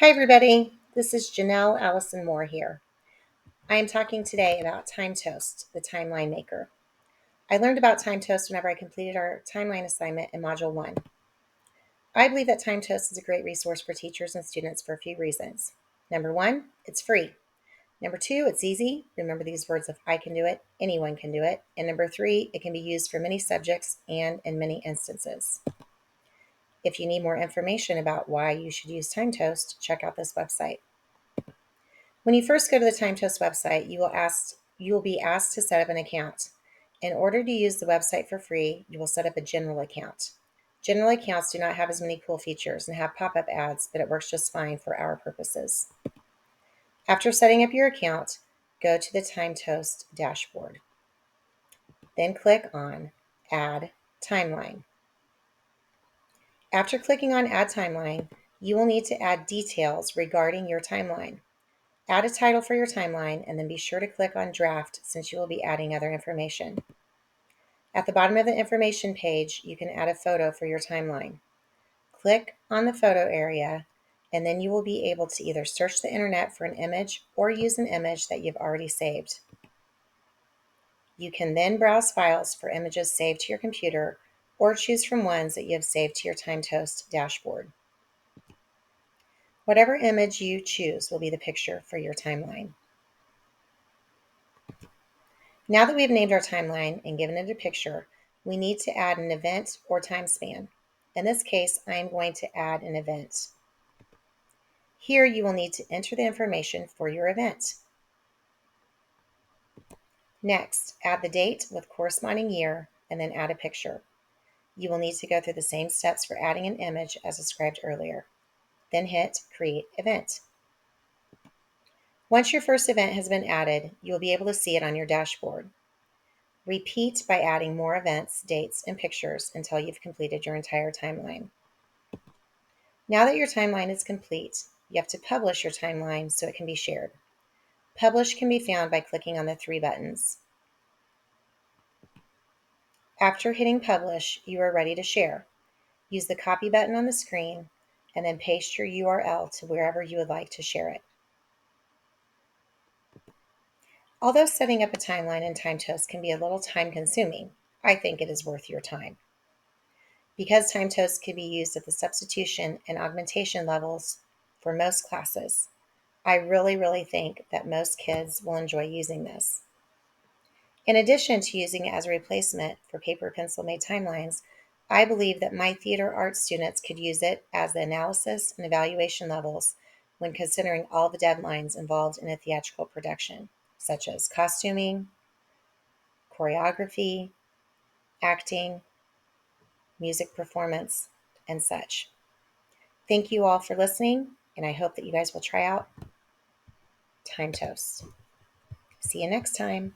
Hi, everybody. This is Janel Alison Moore here. I am talking today about Timetoast, the timeline maker. I learned about Timetoast whenever I completed our timeline assignment in Module 1. I believe that Timetoast is a great resource for teachers and students for a few reasons. Number one, it's free. Number two, it's easy. Remember these words of I can do it, anyone can do it. And number three, it can be used for many subjects and in many instances. If you need more information about why you should use Timetoast, check out this website. When you first go to the Timetoast website, you will be asked to set up an account. In order to use the website for free, you will set up a general account. General accounts do not have as many cool features and have pop-up ads, but it works just fine for our purposes. After setting up your account, go to the Timetoast dashboard. Then click on Add Timeline. After clicking on Add Timeline, you will need to add details regarding your timeline. Add a title for your timeline and then be sure to click on Draft since you will be adding other information. At the bottom of the information page, you can add a photo for your timeline. Click on the photo area and then you will be able to either search the internet for an image or use an image that you've already saved. You can then browse files for images saved to your computer or choose from ones that you have saved to your Timetoast dashboard. Whatever image you choose will be the picture for your timeline. Now that we've named our timeline and given it a picture, we need to add an event or time span. In this case, I am going to add an event. Here you will need to enter the information for your event. Next, add the date with corresponding year and then add a picture. You will need to go through the same steps for adding an image as described earlier. Then hit Create Event. Once your first event has been added, you will be able to see it on your dashboard. Repeat by adding more events, dates, and pictures until you've completed your entire timeline. Now that your timeline is complete, you have to publish your timeline so it can be shared. Publish can be found by clicking on the three buttons. After hitting Publish, you are ready to share. Use the copy button on the screen and then paste your URL to wherever you would like to share it. Although setting up a timeline in Timetoast can be a little time-consuming, I think it is worth your time. Because Timetoast can be used at the substitution and augmentation levels for most classes, I really think that most kids will enjoy using this. In addition to using it as a replacement for paper pencil made timelines, I believe that my theater arts students could use it as the analysis and evaluation levels when considering all the deadlines involved in a theatrical production, such as costuming, choreography, acting, music performance, and such. Thank you all for listening, and I hope that you guys will try out Timetoast. See you next time.